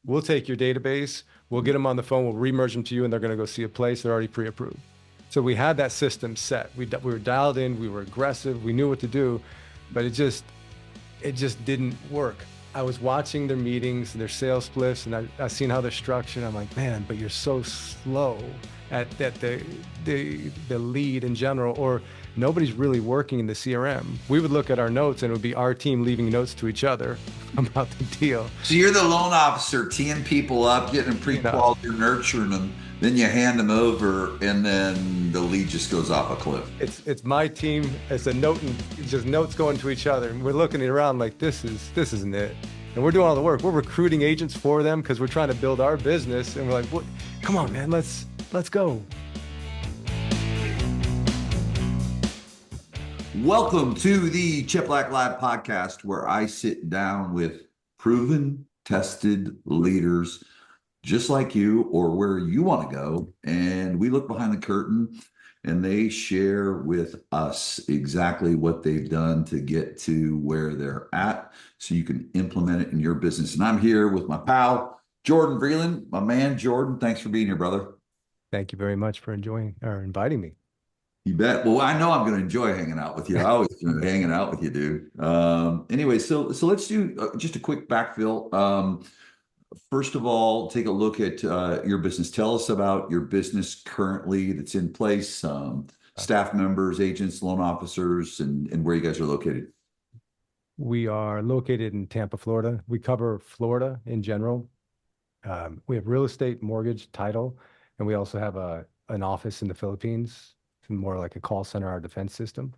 we'll take your database, we'll get them on the phone, we'll re-merge them to you, and they're going to go see a place. They're already pre-approved. So we had that system set. We were dialed in, we were aggressive, we knew what to do, but it just didn't work. I was watching their meetings, their sales splits, and I seen how they're structured. I'm like, man, but you're so slow at the lead in general, or nobody's really working in the CRM. We would look at our notes and it would be our team leaving notes to each other about the deal. So you're the loan officer, teeing people up, getting them pre-qualified, you're nurturing them, then you hand them over, and then the lead just goes off a cliff. It's my team. It's a note, and just notes going to each other, and we're looking around like this isn't it. And we're doing all the work. We're recruiting agents for them because we're trying to build our business, and we're like, what? Come on, man, let's go. Welcome to the Cheplak Live podcast, where I sit down with proven, tested leaders just like you or where you want to go. And we look behind the curtain and they share with us exactly what they've done to get to where they're at so you can implement it in your business. And I'm here with my pal, Jordan Vreeland. My man, Jordan, thanks for being here, brother. Thank you very much for inviting me. You bet. Well, I know I'm going to enjoy hanging out with you. I always enjoy hanging out with you, dude. Anyway, so let's do just a quick backfill. First of all, take a look at your business. Tell us about your business currently that's in place, staff members, agents, loan officers, and where you guys are located. We are located in Tampa, Florida. We cover Florida in general. We have real estate, mortgage, title, and we also have an office in the Philippines, more like a call center, our defense system.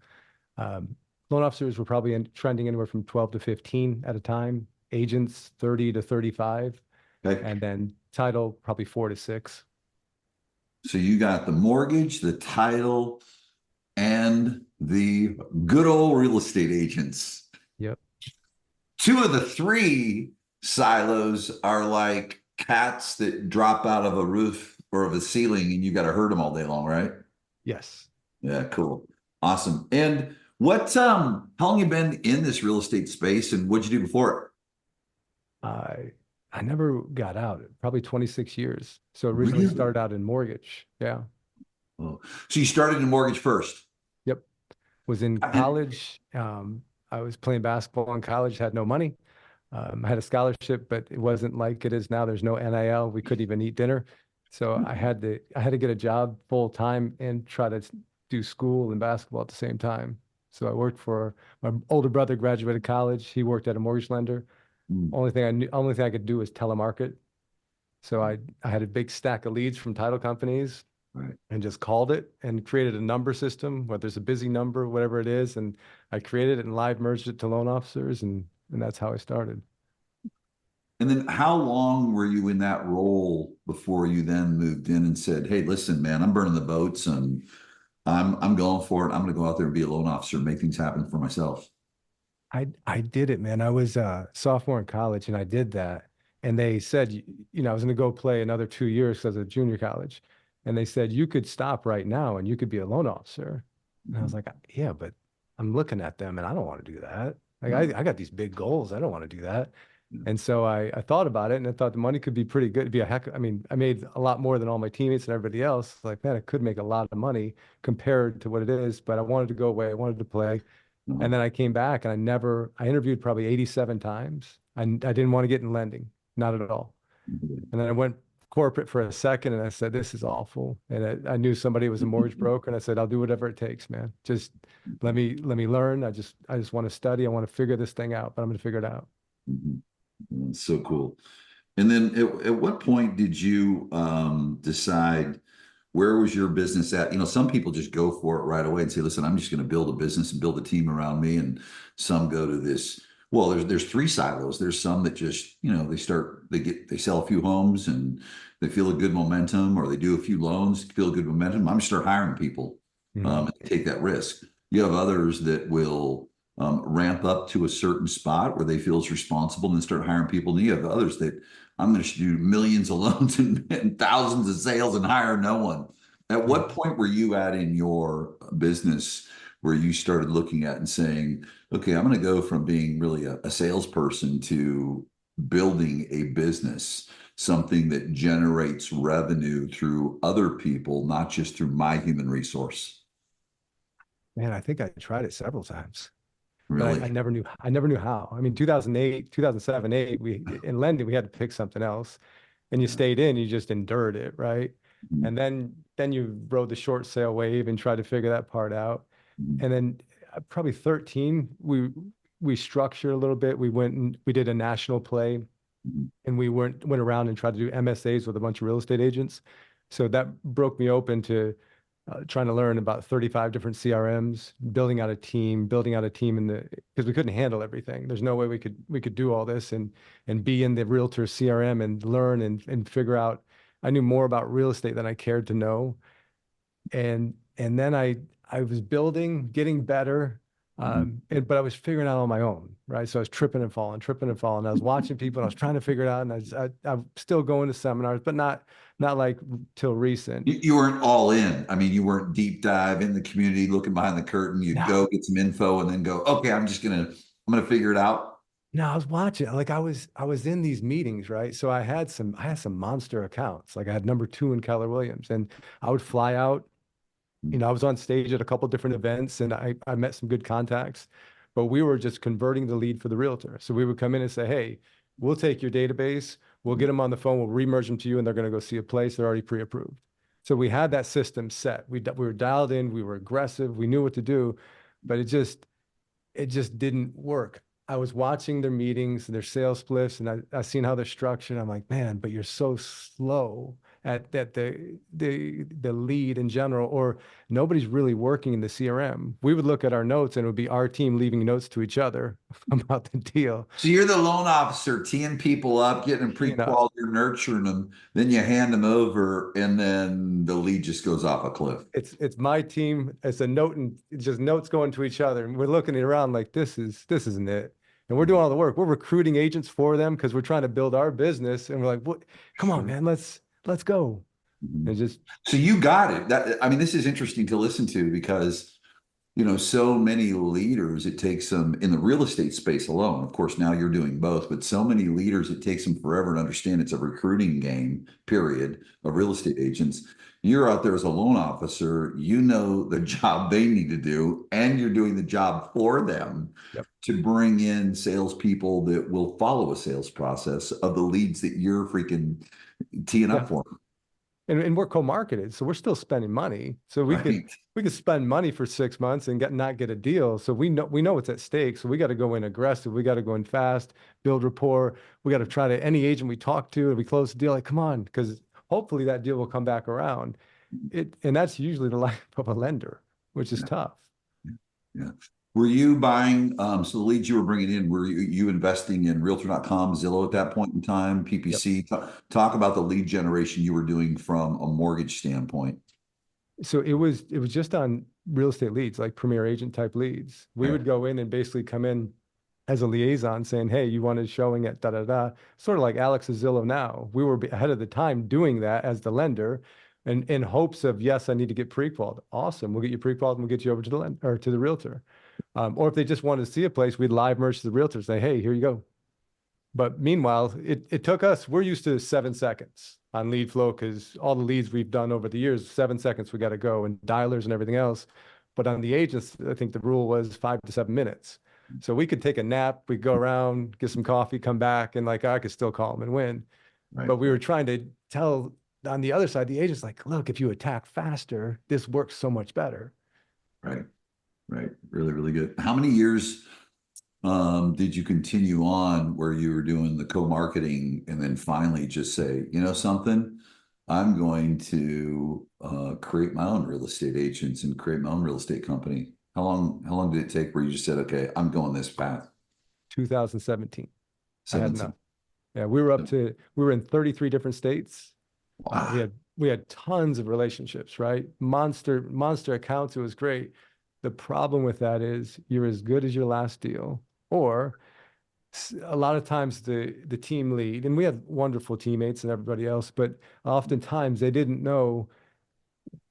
Loan officers were probably trending anywhere from 12 to 15 at a time. Agents 30 to 35, okay. And then title probably 4 to 6. So you got the mortgage, the title, and the good old real estate agents. Yep. 2 of the 3 silos are like cats that drop out of a roof or of a ceiling, and you got to herd them all day long, right? Yes. Yeah, cool. Awesome. And what how long you been in this real estate space, and what'd you do before it? I never got out, probably 26 years. So originally started out in mortgage. Yeah. Oh. So you started in mortgage first? Yep. Was in college. I was playing basketball in college, had no money. I had a scholarship, but it wasn't like it is now. There's no NIL. We couldn't even eat dinner. So I had to get a job full time and try to do school and basketball at the same time. So I worked for my older brother, graduated college. He worked at a mortgage lender. Only thing I could do was telemarket. So I had a big stack of leads from title companies, right, and just called it and created a number system, whether it's a busy number, whatever it is. And I created it and live merged it to loan officers. And that's how I started. And then how long were you in that role before you then moved in and said, hey, listen, man, I'm burning the boats and I'm going for it. I'm going to go out there and be a loan officer and make things happen for myself. I did it, man. I was a sophomore in college and I did that. And they said, I was going to go play another 2 years because I was at junior college. And they said, you could stop right now and you could be a loan officer. And I was like, yeah, but I'm looking at them and I don't want to do that. Like I got these big goals. I don't want to do that. And so I thought about it and I thought the money could be pretty good. It'd be I made a lot more than all my teammates and everybody else. Like, man, I could make a lot of money compared to what it is, but I wanted to go away. I wanted to play. And then I came back and I interviewed probably 87 times. I didn't want to get in lending, not at all. And then I went corporate for a second and I said, this is awful. And I knew somebody was a mortgage broker and I said, I'll do whatever it takes, man. Just let me learn. I just want to study. I want to figure this thing out, but I'm going to figure it out. Mm-hmm. So cool. And then at what point did you decide, where was your business at? Some people just go for it right away and say, listen, I'm just going to build a business and build a team around me. And some go to this. Well, there's 3 silos. There's some that just, they sell a few homes and they feel a good momentum, or they do a few loans, feel a good momentum. I'm going to start hiring people and take that risk. You have others that will ramp up to a certain spot where they feel it's responsible and then start hiring people. And you have others that I'm going to do millions of loans and thousands of sales and hire no one. At what point were you at in your business where you started looking at and saying, okay, I'm going to go from being really a salesperson to building a business, something that generates revenue through other people, not just through my human resource. Man, I think I tried it several times, but Really? I never knew how. I mean, 2008, 2007, 8, we in lending, we had to pick something else and you Yeah. stayed in, you just endured it, right? Mhm. And then you rode the short sale wave and tried to figure that part out. Mhm. And then probably 13, we structured a little bit. We went and we did a national play Mhm. and we went around and tried to do MSAs with a bunch of real estate agents. So that broke me open to trying to learn about 35 different CRMs, building out a team in the because we couldn't handle everything. There's no way we could do all this and be in the realtor CRM and learn and figure out. I knew more about real estate than I cared to know. And then I was building, getting better, Mhm. but I was figuring out on my own, right? So I was tripping and falling, tripping and falling. I was watching people, and I was trying to figure it out, and I'm still going to seminars, but not like till recent. You weren't all in. I mean, you weren't deep dive in the community, looking behind the curtain. You'd No, go get some info and then go, okay, I'm gonna figure it out. no, I was watching. Like I was in these meetings, right? So I had some monster accounts. Like I had number two in Keller Williams, and I would fly out. I was on stage at a couple different events and I met some good contacts, but we were just converting the lead for the realtor. So we would come in and say, hey, we'll take your database, we'll get them on the phone, we'll remerge them to you, and they're going to go see a place. They're already pre-approved. So we had that system set. We were dialed in, we were aggressive, we knew what to do, but it just didn't work. I was watching their meetings, their sales splits, and I seen how they're structured. I'm like, man, but you're so slow at the lead in general, or nobody's really working in the CRM. We would look at our notes and it would be our team leaving notes to each other about the deal. So you're the loan officer, teeing people up, getting them You know, pre-qualified, you're nurturing them, then you hand them over, and then the lead just goes off a cliff. it's my team. It's a note and it's just notes going to each other, and we're looking around like this isn't it. And we're doing all the work. We're recruiting agents for them because we're trying to build our business. And we're like, what? Come on, Sure. man, let's go. Mhm. And just So you got it. I mean, this is interesting to listen to because so many leaders, it takes them in the real estate space alone. Of course, now you're doing both, but so many leaders, it takes them forever to understand it's a recruiting game, period, of real estate agents. You're out there as a loan officer, you know the job they need to do, and you're doing the job for them yep, to bring in salespeople that will follow a sales process of the leads that you're freaking teeing yeah. up for them. And we're co-marketed, so we're still spending money. So we could Right. we could spend money for 6 months and not get a deal. So we know what's at stake. So we got to go in aggressive. We got to go in fast, build rapport. We got to try to any agent we talk to and we close the deal, like, come on, because hopefully that deal will come back around. And that's usually the life of a lender, which is Yeah. tough. Yeah. Were you buying, so the leads you were bringing in, were you investing in Realtor.com, Zillow at that point in time, Yep. PPC? Talk about the lead generation you were doing from a mortgage standpoint. So it was just on real estate leads, like premier agent type leads. We Okay. would go in and basically come in as a liaison saying, hey, you wanted showing at da da da, sort of like Alex Zillow now. We were ahead of the time doing that as the lender and in hopes of, yes, I need to get pre-qualified. Awesome. We'll get you pre-qualified and we'll get you over to the lender or to the realtor. Or if they just wanted to see a place, we'd live merge to the realtor, say, hey, here you go. But meanwhile, it took us, we're used to 7 seconds on lead flow because all the leads we've done over the years, 7 seconds, we got to go and dialers and everything else. But on the agents, I think the rule was 5 to 7 minutes. So we could take a nap, we go around, get some coffee, come back, and like I could still call them and win. Right, But we were trying to tell on the other side, the agents like, look, if you attack faster, this works so much better. right, right. Really, really good. How many years did you continue on where you were doing the co-marketing and then finally just say, you know something, I'm going to create my own real estate agents and create my own real estate company? How long did it take where you just said, okay, I'm going this path? 2017, I had enough. 17. Yeah, we were in 33 different states. We Wow. had tons of relationships, right? Monster accounts. It was great. The problem with that is you're as good as your last deal, or a lot of times the team lead, and we had wonderful teammates and everybody else, but oftentimes they didn't know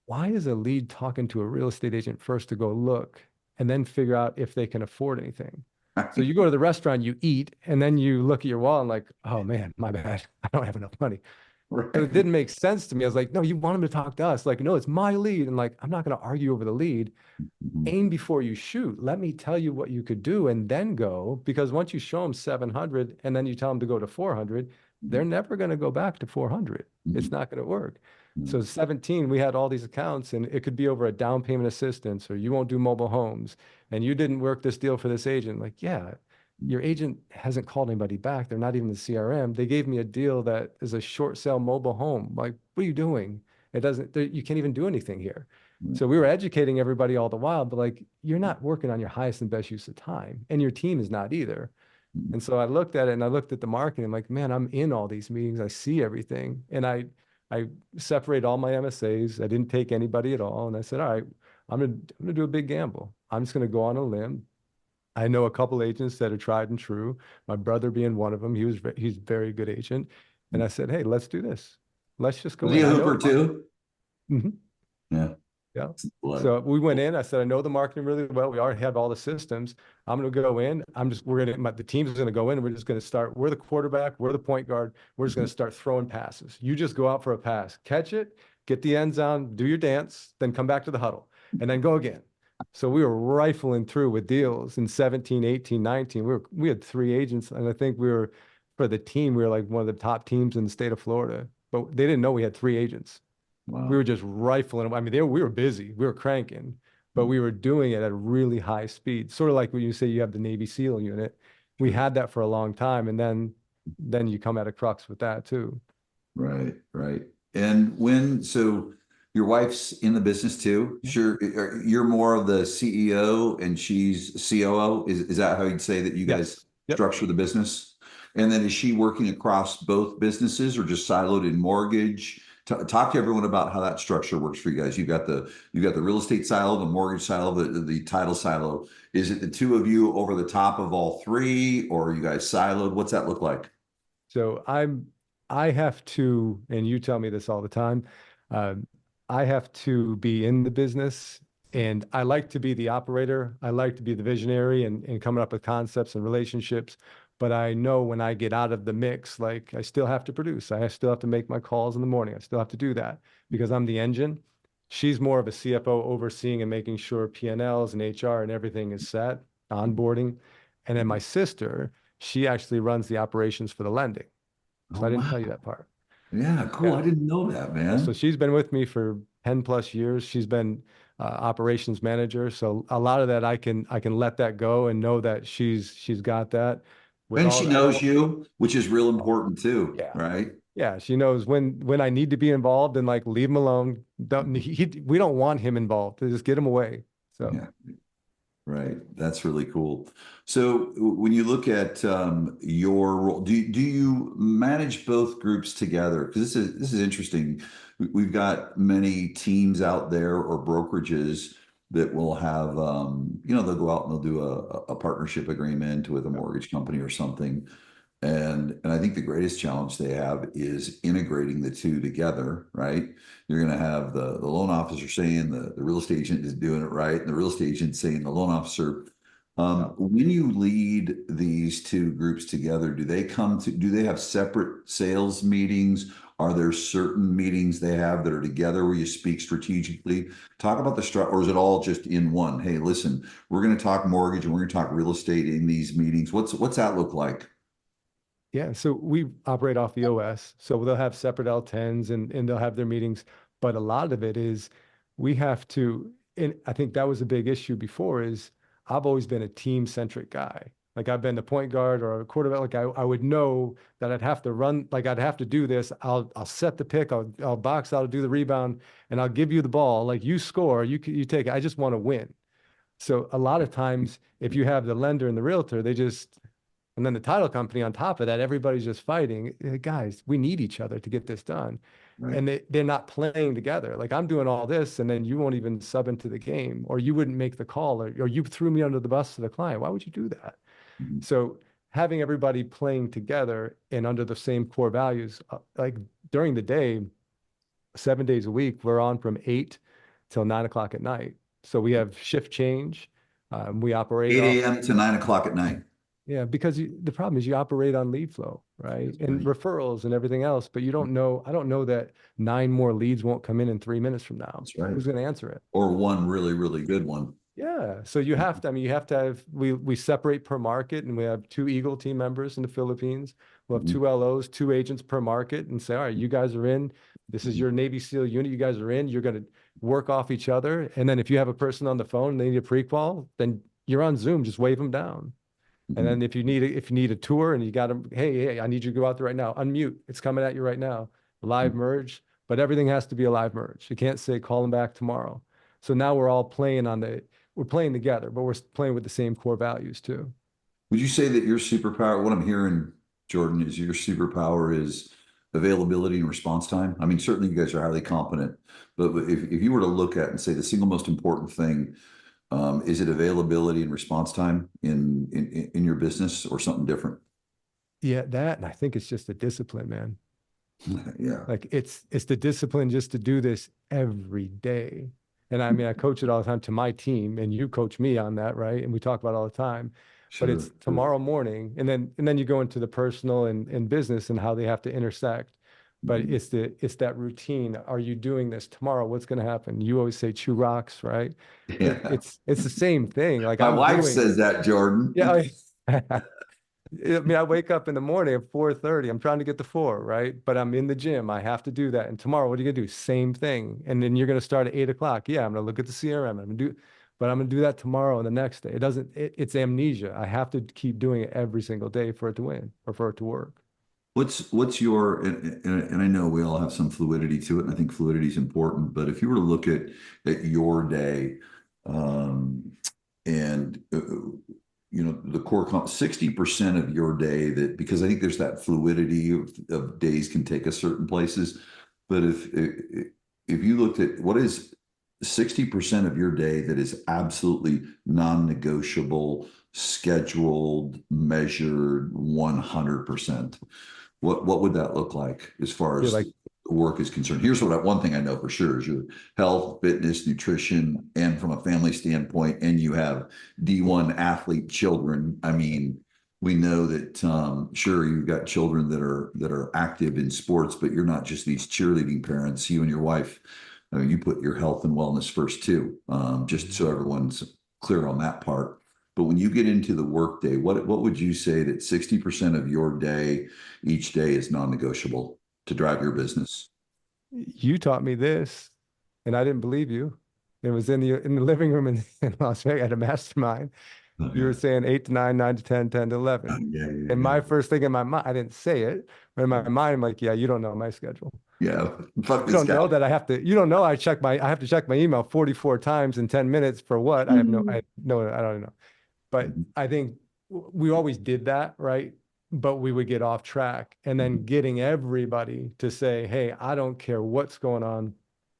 why is a lead talking to a real estate agent first to go look and then figure out if they can afford anything. So you go to the restaurant, you eat, and then you look at your wallet and like, oh man, my bad. I don't have enough money. So it Right. didn't make sense to me. I was like, no, you want him to talk to us. Like, no, it's my lead. And like, I'm not going to argue over the lead. Mhm. Aim before you shoot. Let me tell you what you could do and then go. Because once you show them 700 and then you tell them to go to 400, they're never going to go back to 400. It's Mhm. not going to work. So Mhm. 17, we had all these accounts and it could be over a down payment assistance or you won't do mobile homes and you didn't work this deal for this agent. Like, yeah, your agent hasn't called anybody back. They're not even the CRM. They gave me a deal that is a short sale mobile home. Like, what are you doing? It doesn't, you can't even do anything here. Mhm. So we were educating everybody all the while, but like, you're not working on your highest and best use of time, and your team is not either. And so I looked at it and I looked at the marketing. I'm like, man, I'm in all these meetings. I see everything. And I separate all my MSAs. I didn't take anybody at all. And I said, all right, I'm gonna do a big gamble. I'm just gonna go on a limb. I know a couple agents that are tried and true. My brother being one of them. He's a very good agent. And I said, hey, let's do this. Let's just Was go he in. a I know hooper the market. too? Mhm. Yeah. Yeah. Blood. So we went in. I said, I know the marketing really well. We already have all the systems. I'm going to go in. The team's going to go in. And we're just going to start. We're the quarterback. We're the point guard. We're just going to start throwing passes. You just go out for a pass, catch it, get the end zone, do your dance, then come back to the huddle and then go again. So we were rifling through with deals in 17, 18, 19. We had three agents. And I think for the team, we were like one of the top teams in the state of Florida, but they didn't know we had three agents. We Wow. were just rifling. I mean, we were busy, we were cranking, but we were doing it at a really high speed. Sort of like when you say you have the Navy SEAL unit. We Sure. had that for a long time, and then you come at a crux with that too. Right, right. And so your wife's in the business too? Yeah. Sure. You're more of the CEO and she's COO. Is that how you'd say that you guys Yes. Yep. structure the business? And then is she working across both businesses or just siloed in mortgage? Talk to everyone about how that structure works for you guys. You got the real estate silo, the mortgage silo, the title silo. Is it the two of you over the top of all three, or are you guys siloed? What's that look like? So I have to, and you tell me this all the time. Um, I have to be in the business, and I like to be the operator. I like to be the visionary and coming up with concepts and relationships. But I know when I get out of the mix, like I still have to produce. I still have to make my calls in the morning. I still have to do that because I'm the engine. She's more of a CFO overseeing and making sure P&Ls and HR and everything is set, onboarding. And then my sister, she actually runs the operations for the lending. Oh, So I didn't wow. tell you that part. Yeah, cool. Yeah. I didn't know that, Yeah. So man. she's been with me for 10 plus years. She's been operations manager. So a lot of that I can let that go and know that she's got that with And all she that. I knows don't, you, which is real oh, important too, yeah. right? Yeah. She knows when I need to be involved and like leave him alone. We don't want him involved. Just get him away. So Yeah, right. That's really cool. So when you look at your role, do you manage both groups together? Because this is interesting. We've got many teams out there or brokerages that will have they'll go out and they'll do a partnership agreement with a yeah. mortgage company or something. And I think the greatest challenge they have is integrating the two together, right? You're going to have the loan officer saying the real estate agent is doing it right, and the real estate agent saying the loan officer. Yeah. When you lead these two groups together, do they have separate sales meetings? Are there certain meetings they have that are together where you speak strategically? Talk about the structure, or is it all just in one? Hey, listen, we're going to talk mortgage and we're going to talk real estate in these meetings. What's that look like? Yeah, so we operate off the OS. So they'll have separate L10s and they'll have their meetings. But a lot of it is we have to, and I think that was a big issue before is I've always been a team-centric guy. Like I've been the point guard or a quarterback. Like I would know that I'd have to run, like I'd have to do this. I'll set the pick, I'll box, I'll do the rebound, and I'll give you the ball. Like you score, you take it. I just want to win. So a lot of times, if you have the lender and the realtor, and then the title company on top of that, everybody's just fighting. Guys, we need each other to get this done. Right. And they're not playing together. Like I'm doing all this, and then you won't even sub into the game, or you wouldn't make the call, or you threw me under the bus to the client. Why would you do that? Mhm. So having everybody playing together and under the same core values, like during the day, 7 days a week, we're on from 8 till 9 o'clock at night. So we have shift change. We operate 8 off a.m. to 9 o'clock at night. Yeah, because the problem is you operate on lead flow, right? That's And right. referrals and everything else, but you don't know, I don't know that 9 more leads won't come in 3 minutes from now. That's right. Who's going to answer it? Or one really, really good one. Yeah. So you have to, I mean, you have to have, we separate per market and we have 2 Eagle team members in the Philippines. We'll have Mhm. 2 LOs, 2 agents per market and say, all right, you guys are in. This is Mhm. your Navy SEAL unit. You guys are in. You're going to work off each other. And then if you have a person on the phone and they need a pre-qual, then you're on Zoom, just wave them down. And Mhm. then if you need a tour and you got them, hey, I need you to go out there right now. Unmute. It's coming at you right now. Live merge, but everything has to be a live merge. You can't say call them back tomorrow. So now we're playing together, but we're playing with the same core values too. Would you say that your superpower, what I'm hearing, Jordan, is your superpower is availability and response time? I mean, certainly you guys are highly competent, but if you were to look at and say the single most important thing, is it availability and response time in your business or something different? Yeah, that, and I think it's just a discipline, man. Yeah, Like it's the discipline just to do this every day. And I mean, I coach it all the time to my team, and you coach me on that, right? And we talk about it all the time. But sure, it's sure. tomorrow morning, and then you go into the personal and business and how they have to intersect. But Mhm. it's that routine. Are you doing this tomorrow? What's going to happen? You always say chew rocks, right? It, Yeah. it's it's the same thing. Like My I'm wife doing, says that, Jordan. yeah. I mean, I wake up in the morning at 4:30. I'm trying to get to 4, right? But I'm in the gym. I have to do that. And tomorrow, what are you gonna do? Same thing. And then you're gonna start at 8 o'clock. Yeah, I'm gonna look at the CRM. But I'm gonna do that tomorrow and the next day. It's amnesia. I have to keep doing it every single day for it to win or for it to work. What's your and I know we all have some fluidity to it, and I think fluidity is important. But if you were to look at your day, um, and the core 60% of your day that because I think there's that fluidity of days can take us certain places. But if you looked at what is 60% of your day that is absolutely non-negotiable, scheduled, measured 100%. What would that look like as far You're as like, the work is concerned? Here's one thing I know for sure is your health, fitness, nutrition, and from a family standpoint, and you have D1 athlete children. I mean, we know that sure you've got children that are active in sports, but you're not just these cheerleading parents. You and your wife, I mean, you put your health and wellness first too. Just so everyone's clear on that part. But when you get into the workday, what would you say that 60% of your day each day is non-negotiable to drive your business? you taught me this, and I didn't believe you. It was in the living room in Las Vegas at a mastermind. Oh, You were yeah. saying 8 to 9, 9 to 10, 10 to Oh, 11. yeah, yeah, And yeah. my first thing in my mind, I didn't say it, but in my mind, I'm like, yeah, you don't know my schedule. Yeah. Fuck You this don't guy. know that you don't know I have to check my email 44 times in 10 minutes for what? I don't know. But Mhm, I think we always did that, right? But we would get off track and mhm, then getting everybody to say, hey, I don't care what's going on.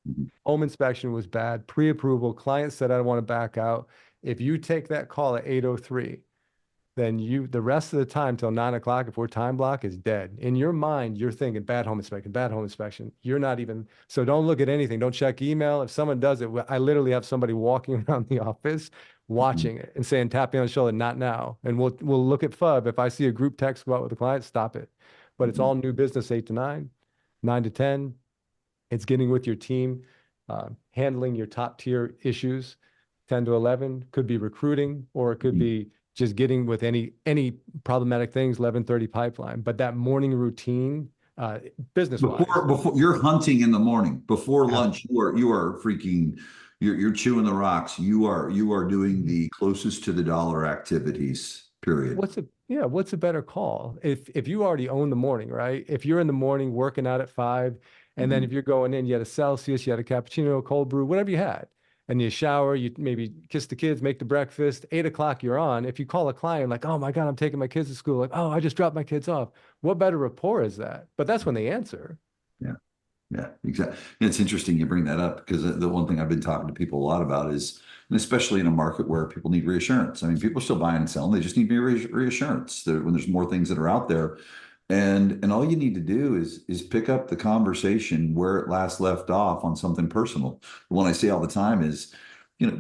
mhm, Home inspection was bad, pre-approval, client said I don't want to back out. If you take that call at 8:03, then the rest of the time till 9 o'clock, if we're time block, is dead. In your mind, you're thinking bad home inspection, bad home inspection. You're not even, so don't look at anything. Don't check email. If someone does it, I literally have somebody walking around the office mhm, watching it and saying, tapping on the shoulder, not now. And we'll look at FUB. If I see a group text go out with a client, stop it. But it's mhm. all new business 8 to 9, 9 to 10. It's getting with your team, handling your top tier issues. 10 to 11 could be recruiting, or it could be just getting with any problematic things, 11:30 pipeline. But that morning routine, business wise, Before you're hunting in the morning, before yeah. lunch, you are freaking you're chewing the rocks. You are doing Mhm. the closest to the dollar activities, period. What's a better call? If you already own the morning, right? If you're in the morning working out at 5, and then Mhm, if you're going in, you had a Celsius, you had a cappuccino, a cold brew, whatever you had, and you shower, you maybe kiss the kids, make the breakfast, 8 o'clock, you're on. If you call a client like, oh my God, I'm taking my kids to school, like, oh, I just dropped my kids off. What better rapport is that? But that's when they answer. yeah. Yeah, exactly. It's interesting you bring that up because the one thing I've been talking to people a lot about is, and especially in a market where people need reassurance. I mean, people are still buying and selling. They just need reassurance when there's more things that are out there. And all you need to do is pick up the conversation where it last left off on something personal. The one I say all the time is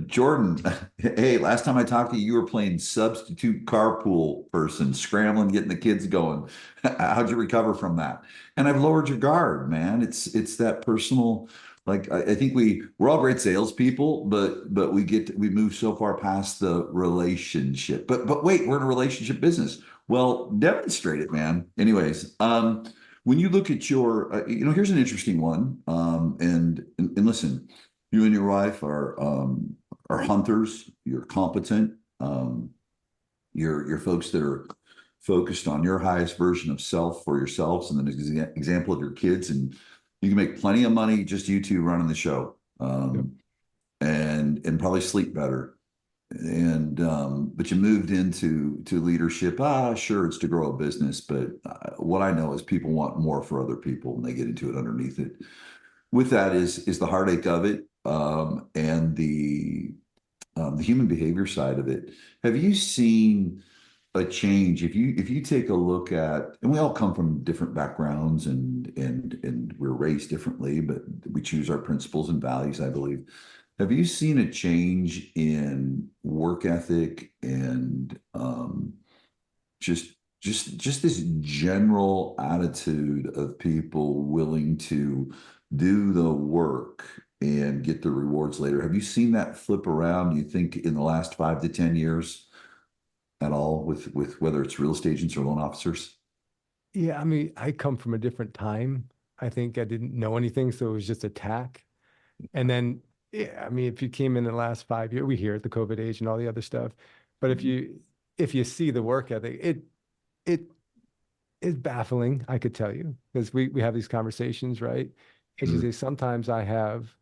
Jordan, hey, last time I talked to you, you were playing substitute carpool person, scrambling, getting the kids going. How'd you recover from that? And I've lowered your guard, man. It's that personal, like I think we're all great salespeople, but we move so far past the relationship. But wait, we're in a relationship business. Well, demonstrate it, man. Anyways, when you look at your, here's an interesting one. And listen, you and your wife are hunters. You're competent. You're folks that are focused on your highest version of self for yourselves, and then an example of your kids. And you can make plenty of money just you two running the show, Yep. and probably sleep better. And but you moved into leadership. Sure, it's to grow a business, but what I know is people want more for other people, and they get into it underneath it. With that is the heartache of it, and the human behavior side of it. Have you seen a change? If you take a look at, and we all come from different backgrounds, and we're raised differently, but we choose our principles and values, I believe. Have you seen a change in work ethic and just this general attitude of people willing to do the work and get the rewards later? Have you seen that flip around, you think, in the last 5 to 10 years at all with whether it's real estate agents or loan officers? Yeah, I mean, I come from a different time. I think I didn't know anything, so it was just attack. And then, yeah, I mean, if you came in the last 5 years, we hear it, the COVID age and all the other stuff. But if you see the work ethic, it is baffling, I could tell you, because we have these conversations, right? As you Sure. say, sometimes I have,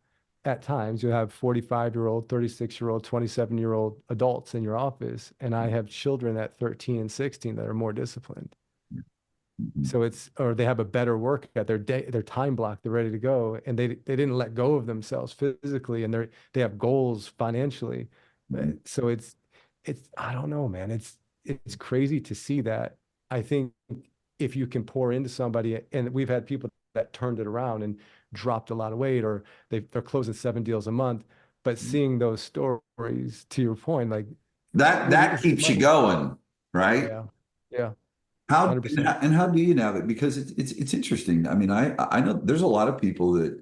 at times, you have 45-year-old, 36-year-old, 27-year-old adults in your office, and I have children at 13 and 16 that are more disciplined. Mhm. So it's, or they have a better work at their time block, they're ready to go, and they didn't let go of themselves physically, and they have goals financially. Mhm. So it's I don't know, man. It's crazy to see that. I think if you can pour into somebody, and we've had people that turned it around and dropped a lot of weight, or they're closing 7 deals a month, but seeing those stories, to your point, like That this is keeps you money. going, right? Yeah, yeah, How and 100%. how do you navigate? Because it's interesting. I mean, I know there's a lot of people that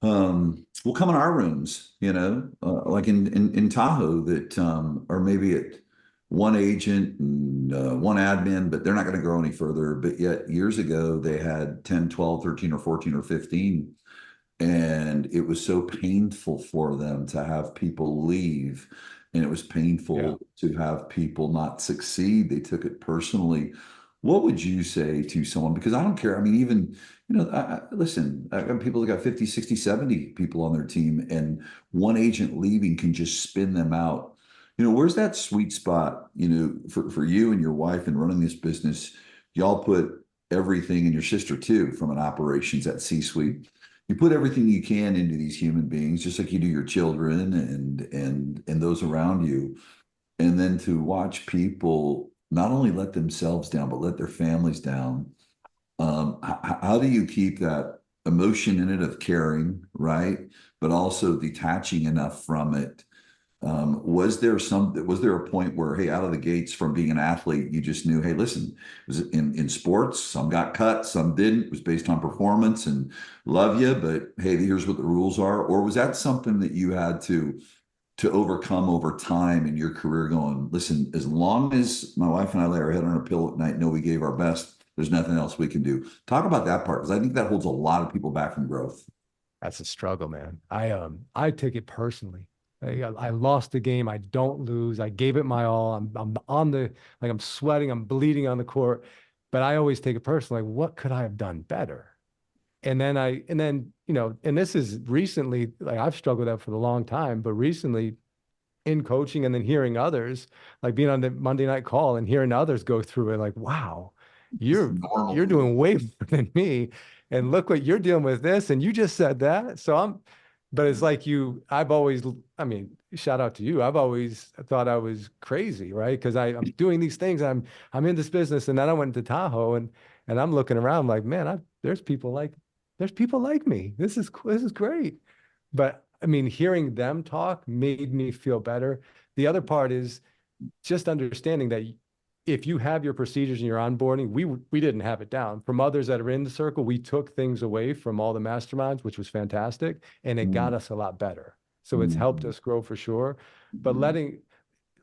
will come in our rooms, like in Tahoe, that are maybe at one agent and one admin, but they're not going to grow any further. But yet years ago they had 10, 12, 13, or 14 or 15, and it was so painful for them to have people leave, and it was Yeah. painful to have people not succeed. They took it personally. What would you say to someone? Because I don't care. I mean, even, listen, I got people that got 50, 60, 70 people on their team, and one agent leaving can just spin them out. Where's that sweet spot, for you and your wife in running this business? Y'all put everything, and your sister too, from an operations at C-suite. You put everything you can into these human beings, just like you do your children and those around you. And then to watch people not only let themselves down, but let their families down. How do you keep that emotion in it of caring, right? But also detaching enough from it. Was there a point where, hey, out of the gates from being an athlete, you just knew, hey, listen, it was in sports, some got cut, some didn't. It was based on performance, and love you, but hey, here's what the rules are. Or was that something that you had to overcome over time in your career, going, listen, as long as my wife and I lay our head on a pillow at night, know we gave our best, there's nothing else we can do. Talk about that part, because I think that holds a lot of people back from growth. That's a struggle, man. I take it personally. I lost the game. I don't lose. I gave it my all. I'm on the, like, I'm sweating. I'm bleeding on the court, but I always take it personally. Like, what could I have done better? And then and this is recently. Like, I've struggled with that for a long time, but recently in coaching, and then hearing others, like being on the Monday night call and hearing others go through it, like, wow, It's you're normal you're for you. doing way more than me. And look what you're dealing with this. And you just said that. But it's like I've always, I mean, shout out to you. I've always thought I was crazy, right? Because I'm doing these things. I'm in this business. And then I went to Tahoe, and I'm looking around like, man, there's people like me. This is great. But I mean, hearing them talk made me feel better. The other part is just understanding that if you have your procedures and your onboarding, we didn't have it down. From others that are in the circle, we took things away from all the masterminds, which was fantastic, and it got Mm, us a lot better. So it's helped mm, us grow for sure. But mm,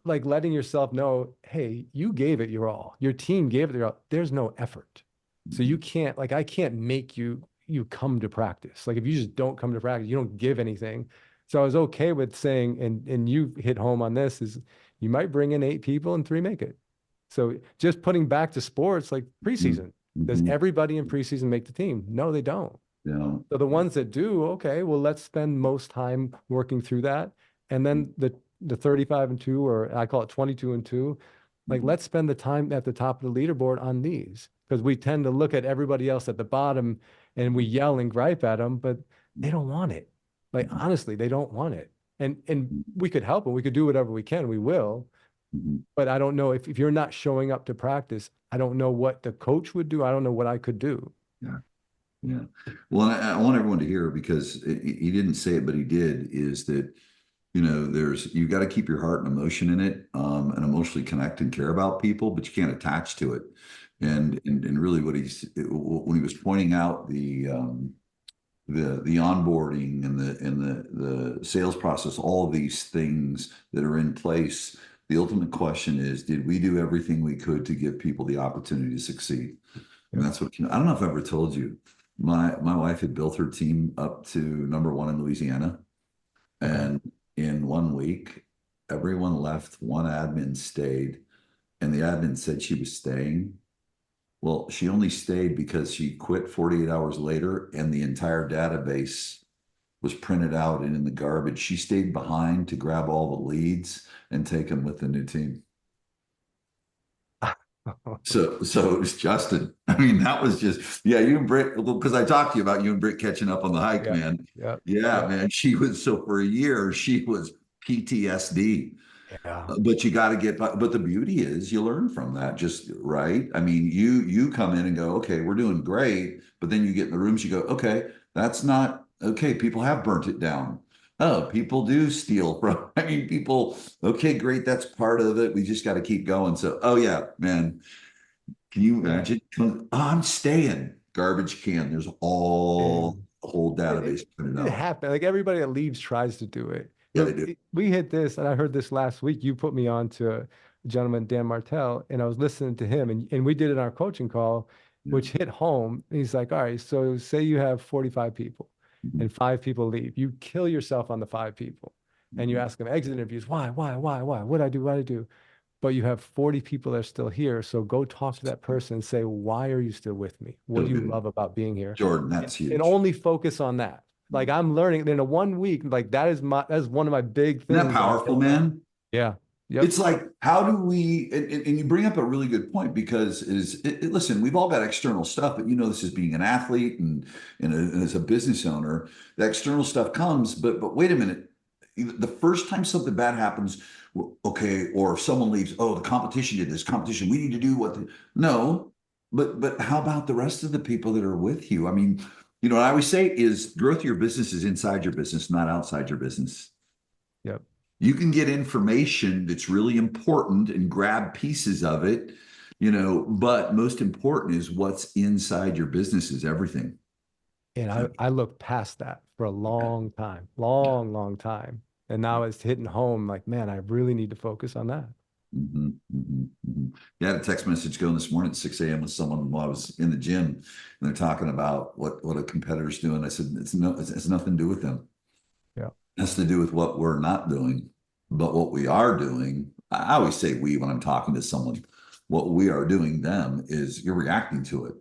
letting yourself know, hey, you gave it your all. Your team gave it their all. There's no effort. So you mm, can't, like, I can't make you come to practice. Like if you just don't come to practice, you don't give anything. So I was okay with saying, and you hit home on this, is you might bring in 8 people and 3 make it. So just putting back to sports like mm, preseason. Does mhm. everybody in preseason make the team? No, they don't. Yeah. So the ones that do, okay, well, let's spend most time working through that. And then the 35 and 2, or I call it 22 and 2, like Mhm, let's spend the time at the top of the leaderboard on these, because we tend to look at everybody else at the bottom and we yell and gripe at them, but they don't want it. Like mhm, honestly, they don't want it. And mhm, we could help them. We could do whatever we can. We will. mhm. But I don't know if you're not showing up to practice, I don't know what the coach would do. I don't know what I could do. Yeah. Yeah. Well, I want everyone to hear because he didn't say it, but he did, is that, you got to keep your heart and emotion in it, and emotionally connect and care about people, but you can't attach to it. And really what when he was pointing out the onboarding and the sales process, all of these things that are in place, the ultimate question is, did we do everything we could to give people the opportunity to succeed? And Yep. that's what, I don't know if I ever told you, my wife had built her team up to number one in Louisiana. Okay. And in 1 week, everyone left, one admin stayed, and the admin said she was staying. Well, she only stayed because she quit 48 hours later and the entire database was printed out and in the garbage. She stayed behind to grab all the leads and take them with the new team. So it was Justin. I mean, that was just, yeah, you and Britt, because I talked to you about you and Britt catching up on the hike, Yep. man. Yep. Yeah, Yep. man. She was, so for a year, she was PTSD. Yeah. But you got to but the beauty is you learn from that, just right. I mean, you come in and go, okay, we're doing great. But then you get in the rooms, you go, okay, that's not okay. People have burnt it down. Oh, people do steal from, I mean, people, okay, great. That's part of it. We just got to keep going. So, oh yeah, man. Can you Yeah. imagine? Oh, I'm staying. Garbage can. There's all And the whole it, database printed it out. happened. Like everybody that leaves tries to do it. Yeah, But they do. we hit this, and I heard this last week. You put me on to a gentleman, Dan Martell, and I was listening to him, and we did it in our coaching call, Yeah. which hit home. He's like, all right, so say you have 45 people Mhm, and 5 people leave. You kill yourself on the 5 people. And you mhm. ask them exit interviews, why? What'd I do? What'd I do? But you have 40 people that are still here. So go talk to that person and say, why are you still with me? What So do you good. love about being here? Jordan, And, that's and huge. only focus on that. Like I'm learning in a 1 week, like that is one of my big Isn't that things that I'm powerful, getting now. man? Yeah. Yep. It's like, how do we, and you bring up a really good point because listen, we've all got external stuff, but this is being an athlete and as a business owner, the external stuff comes, but wait a minute. The first time something bad happens, okay, or if someone leaves, oh, the competition did this competition, we need to do no, but how about the rest of the people that are with you? I mean, what I always say is growth of your business is inside your business, not outside your business. Yep. You can get information that's really important and grab pieces of it, but most important is what's inside your business is everything. And Yeah. I looked past that for a long time, Yeah. long time. And now it's hitting home like, man, I really need to focus on that. Yeah, I had a text message going this morning at 6 a.m. with someone while I was in the gym, and they're talking about what a competitor's doing. I said, it's nothing to do with them. Yeah. It has to do with what we're not doing. But what we are doing, I always say we when I'm talking to someone, what we are doing them is you're reacting to it.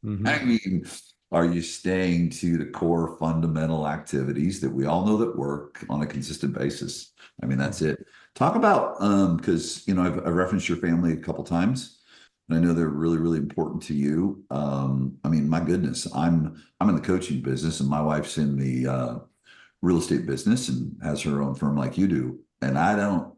Hmm. I mean, are you staying to the core fundamental activities that we all know that work on a consistent basis? I mean, that's it. Talk about because I've referenced your family a couple times, and I know they're really, really important to you. I mean, my goodness, I'm in the coaching business, and my wife's in the real estate business and has her own firm like you do. And I don't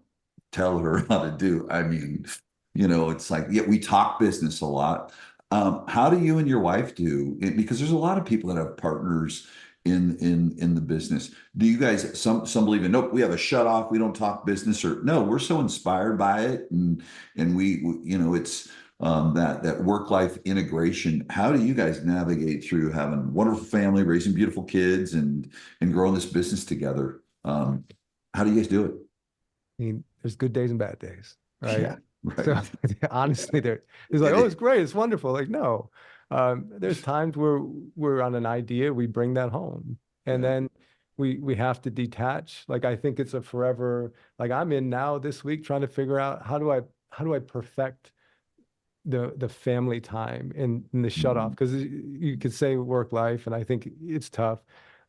tell her how to do. I mean, it's like, yeah, we talk business a lot. How do you and your wife do it? Because there's a lot of people that have partners in the business. Do you guys some believe in nope, we have a shut off, we don't talk business, or no, we're so inspired by it and you know it's that work life integration. How do you guys navigate through having a wonderful family, raising beautiful kids, and growing this business together? How do you guys do it? I mean, there's good days and bad days, right? Yeah, So right. honestly, there it's like, It oh, it's is. great, it's wonderful. Like, no, there's times where we're on an idea, we bring that home, and Yeah. then we have to detach. Like, I think it's a forever. Like, I'm in now this week trying to figure out how do I perfect the family time and the shut off Mhm. because you could say work life, and I think it's tough.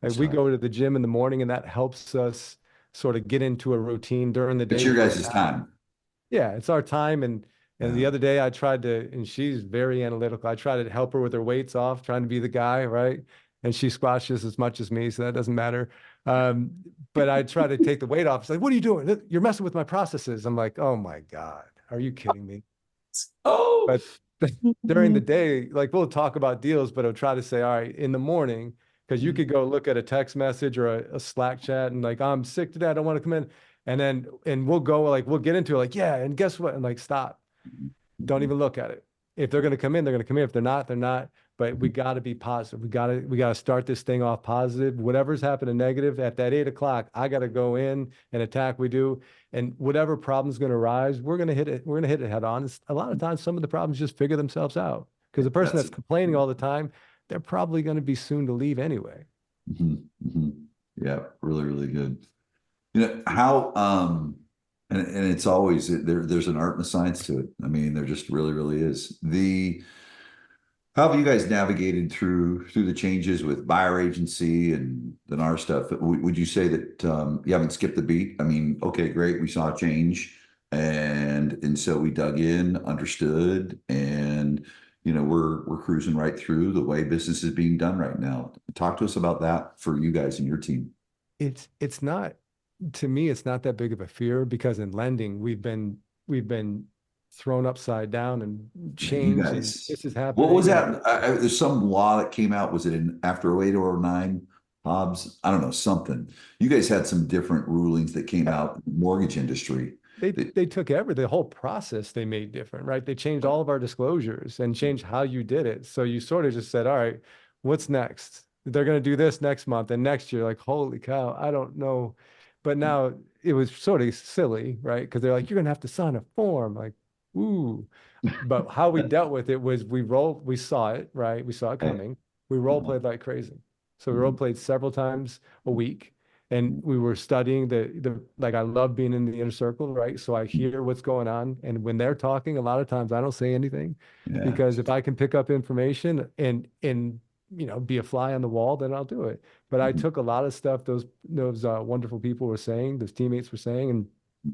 Like, It's we tough. go to the gym in the morning, and that helps us sort of get into a routine during the It's day your before guys' task. time. Yeah, it's our time. And the Yeah. other day I tried to, and she's very analytical. I tried to help her with her weights off, trying to be the guy, right? And she squashes as much as me, so that doesn't matter. Um, but I try to take the weight off. It's like, what are you doing? You're messing with my processes. I'm like, oh my God, are you kidding me? Oh. But during the day, like we'll talk about deals, but I'll try to say, all right, in the morning, because you could go look at a text message or a Slack chat and like, I'm sick today, I don't want to come in. And we'll go like we'll get into it, like, yeah, and guess what? And like, stop. Don't even look at it. If they're going to come in, they're going to come in. If they're not, they're not. But we got to be positive. We got to start this thing off positive. Whatever's happening negative at that 8 o'clock, I got to go in and attack. We do, and whatever problem's going to arise, we're going to hit it. We're going to hit it head on. A lot of times, some of the problems just figure themselves out because the person That's that's it. complaining all the time, they're probably going to be soon to leave anyway. Mhm, mhm. Yeah, really, really good. You know, how and it's always there's an art and a science to it. I mean, there just really, really is. How have you guys navigated through the changes with buyer agency and the NAR stuff? Would you say that you haven't skipped the beat? I mean, okay, great, we saw a change, and so we dug in, understood, and you know we're cruising right through the way business is being done right now. Talk to us about that for you guys and your team. It's not to me, it's not that big of a fear because in lending, we've been thrown upside down and Yeah, you change, and guys. this is What was happening. And that? There's some law that came out. Was it in after 08 or 09? Hobbs? I don't know, something. You guys had some different rulings that came yeah, out in the mortgage industry. they That, they took the whole process they made different, right? They changed all of our disclosures and changed how you did it. So you sort of just said, all right, what's next? They're going to do this next month and next year. Like, holy cow, I don't know. But now it was sort of silly, right? Because they're like, you're going to have to sign a form. Like, ooh. But how we dealt with it was we saw it, right? We saw it hey, coming. We role played like crazy. So we role played several times a week, and we were studying the like I love being in the inner circle, right? So I hear what's going on. And when they're talking, a lot of times I don't say anything yeah. because if I can pick up information and be a fly on the wall, then I'll do it. But I took a lot of stuff those wonderful people were saying, those teammates were saying,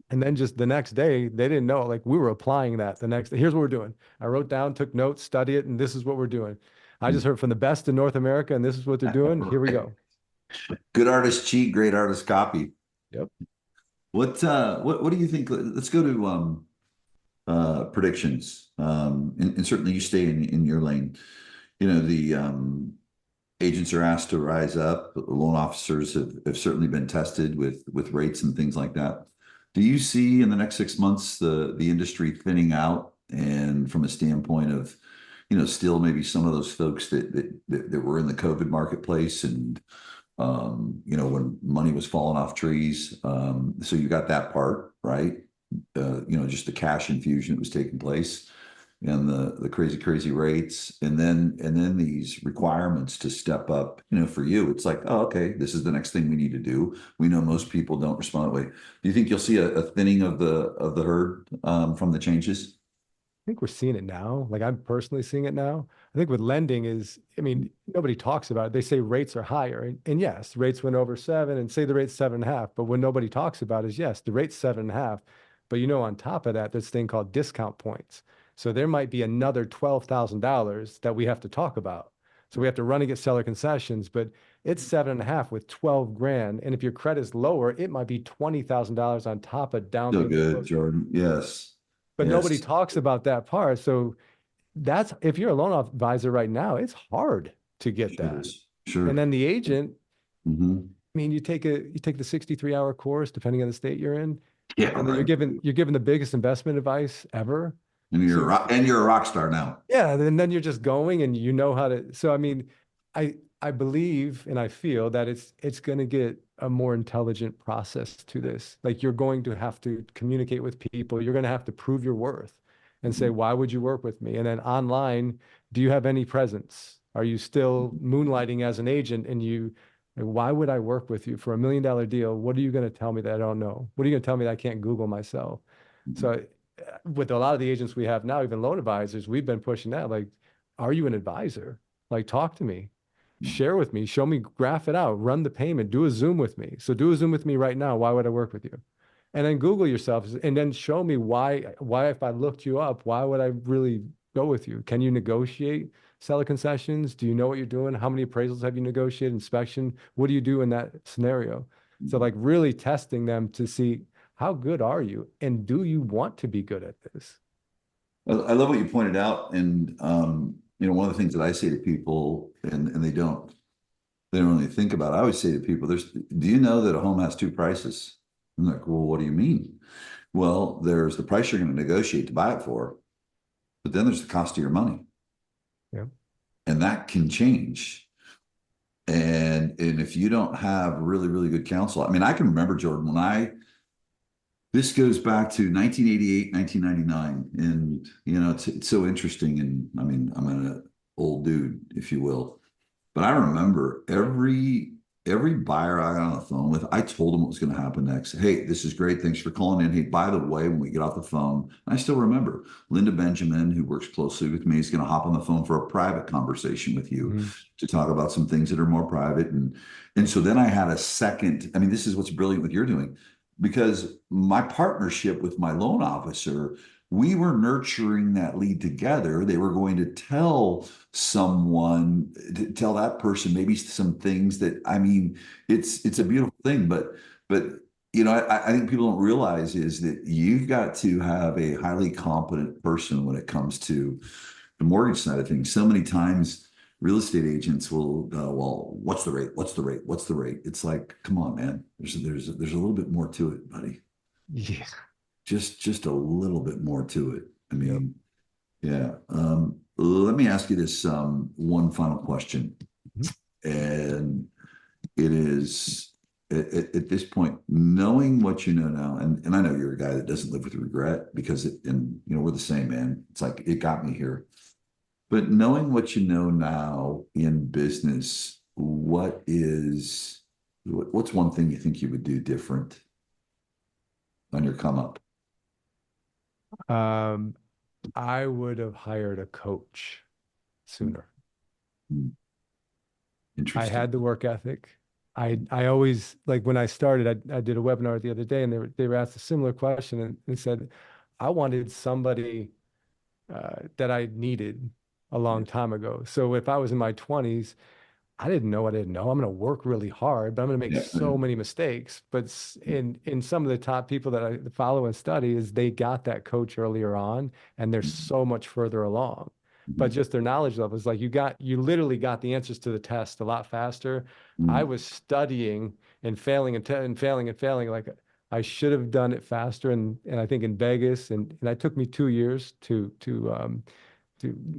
and then just the next day, they didn't know. Like we were applying that the next day. Here's what we're doing. I wrote down, took notes, study it, and this is what we're doing. I just heard from the best in North America, and this is what they're doing. Here we Right. go. Good artists cheat, great artists copy. Yep. What do you think? Let's go to predictions. And certainly you stay in your lane. You know, the agents are asked to rise up. Loan officers have certainly been tested with rates and things like that. Do you see in the next 6 months the industry thinning out, and from a standpoint of, you know, still maybe some of those folks that were in the COVID marketplace and you know, when money was falling off trees. So you got that part, right? You know, just the cash infusion that was taking place and the crazy, crazy rates. And then these requirements to step up, you know, for you, it's like, oh, okay, this is the next thing we need to do. We know most people don't respond that way. Do you think you'll see a thinning of the herd from the changes? Think we're seeing it now. Like I'm personally seeing it now. I think with lending is, I mean, nobody talks about it. They say rates are higher. And yes, rates went over seven and say the rate's 7.5. But what nobody talks about is yes, the rate's 7.5. But on top of that, this thing called discount points. So there might be another $12,000 that we have to talk about. So we have to run and get seller concessions, but it's 7.5 with 12 grand. And if your credit's lower, it might be $20,000 on top of down Still payment. good, Jordan. Yes. But nobody Yes. talks about that part. So that's if you're a loan advisor right now, it's hard to get Sure that. is. And Sure. then the agent, Hmm. I mean, you take the 63-hour course, depending on the state you're in, Yeah, and then right. you're given the biggest investment advice ever. So And you're a rock star now. yeah, and then you're just going and you know how to. So I mean, I believe and I feel that it's going to get a more intelligent process to this. Like you're going to have to communicate with people. You're going to have to prove your worth and say, Mhm. why would you work with me? And then online, do you have any presence? Are you still moonlighting as an agent? And why would I work with you for $1 million deal? What are you going to tell me that I don't know? What are you going to tell me that I can't Google myself? So with a lot of the agents we have now, even loan advisors, we've been pushing that. Like, are you an advisor? Like, talk to me, share with me, show me, graph it out, run the payment, do a Zoom with me. So do a Zoom with me right now. Why would I work with you? And then Google yourself and then show me why if I looked you up, why would I really go with you? Can you negotiate seller concessions? Do you know what you're doing? How many appraisals have you negotiated? Inspection? What do you do in that scenario? So like really testing them to see how good are you and do you want to be good at this? I love what you pointed out, and one of the things that I say to people, and they don't really think about it. I always say to people, do you know that a home has two prices? I'm like, well, what do you mean? Well, there's the price you're going to negotiate to buy it for, but then there's the cost of your money, Yeah. and that can change. And if you don't have really, really good counsel, I mean, I can remember, Jordan, when this goes back to 1988, 1999. And, it's so interesting. And I mean, I'm an old dude, if you will. But I remember every buyer I got on the phone with, I told them what was going to happen next. Hey, this is great. Thanks for calling in. Hey, by the way, when we get off the phone, I still remember Linda Benjamin, who works closely with me, is going to hop on the phone for a private conversation with you Mhm. to talk about some things that are more private. And so then I had a second. I mean, this is what's brilliant what you're doing, because my partnership with my loan officer, we were nurturing that lead together. They were going to tell that person maybe some things that, I mean, it's a beautiful thing, but I think people don't realize is that you've got to have a highly competent person when it comes to the mortgage side of things. So many times real estate agents will go, well, what's the rate? What's the rate? What's the rate? It's like, come on, man. There's a little bit more to it, buddy. Yeah. Just a little bit more to it. I Yep. mean, yeah. Let me ask you this one final question. Mhm. And it is at this point, knowing what you know now, and I know you're a guy that doesn't live with regret because we're the same, man. It's like it got me here. But knowing what you know now in business, what's one thing you think you would do different on your come up? Um, I would have hired a coach sooner. Hmm, I interesting. had the work ethic. I always like when I started, I did a webinar the other day and they were asked a similar question and they said, I wanted somebody that I needed a Yeah, long time ago. So if I was in my 20s, I didn't know what I didn't know. I'm going to work really hard, but I'm going to make yeah, so many mistakes. But in some of the top people that I follow and study is they got that coach earlier on and they're so much further along. But mhm, just their knowledge level is like you literally got the answers to the test a lot faster. I mhm, was studying and failing and failing and failing. Like I should have done it faster. And I think in Vegas and it took me 2 years to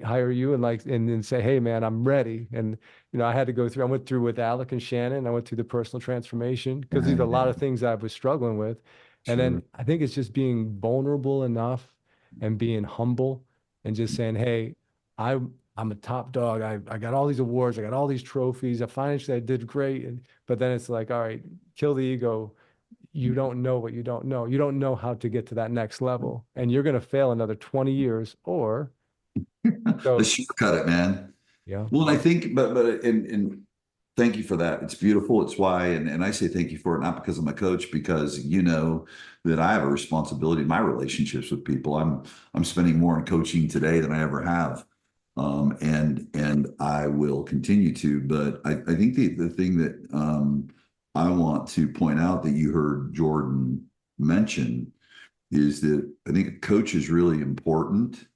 hire you and and then say, hey man, I'm ready. And I went through with Alec and Shannon, I went through the personal transformation because these are a lot of yeah, things I was struggling with. And sure. then I think it's just being vulnerable enough and being humble and just saying, hey, I'm a top dog. I got all these awards, I got all these trophies. I financially I did great. But then it's like, all right, kill the ego. You don't know what you don't know. You don't know how to get to that next level. And you're gonna fail another 20 years or Let's so shortcut it, man. yeah. Well, I think, and thank you for that. It's beautiful. It's why, and I say thank you for it, not because I'm a coach, because you know that I have a responsibility in my relationships with people. I'm spending more in coaching today than I ever have. And I will continue to, but I think the thing that I want to point out that you heard Jordan mention is that I think a coach is really important,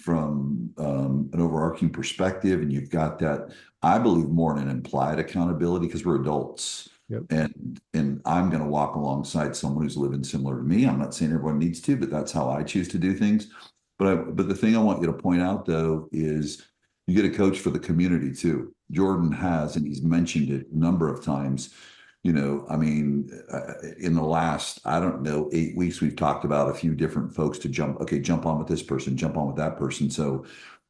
an overarching perspective, and you've got that, I believe, more in an implied accountability because we're adults. Yep. And I'm going to walk alongside someone who's living similar to me. I'm not saying everyone needs to, but that's how I choose to do things. But the thing I want you to point out though is you get a coach for the community too. Jordan has, and he's mentioned it a number of times. I mean, in the last, I don't know, 8 weeks, we've talked about a few different folks to jump on with this person, jump on with that person. So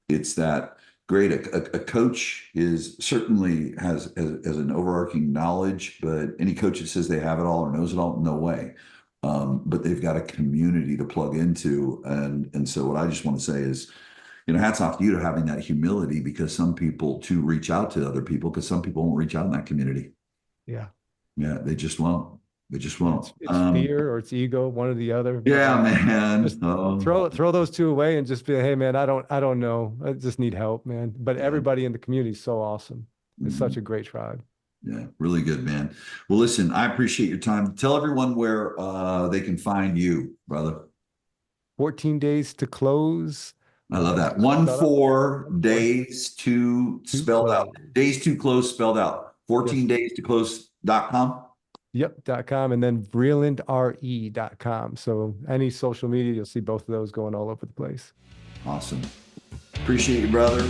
it's that great. A coach is certainly has an overarching knowledge, but any coach that says they have it all or knows it all, no way. But they've got a community to plug into. And so what I just want to say is, hats off to you to having that humility, because some people to reach out to other people, because some people won't reach out in that community. Yeah. Yeah, they just won't. They just won't. It's fear or it's ego, one or the other. Yeah, man. Just throw those two away and just be, hey man, I don't know. I just need help, man. But Yeah. everybody in the community is so awesome. It's such Mhm. a great tribe. Yeah, really good, man. Well, listen, I appreciate your time. Tell everyone where they can find you, brother. 14 days to close. I love that. Spelled out. days to To spelled out. close. Days to close spelled out. 14 Yes. days to close.com. Yep.com and then VreelandRE.com. So any social media, you'll see both of those going all over the place. Awesome. Appreciate you, brother.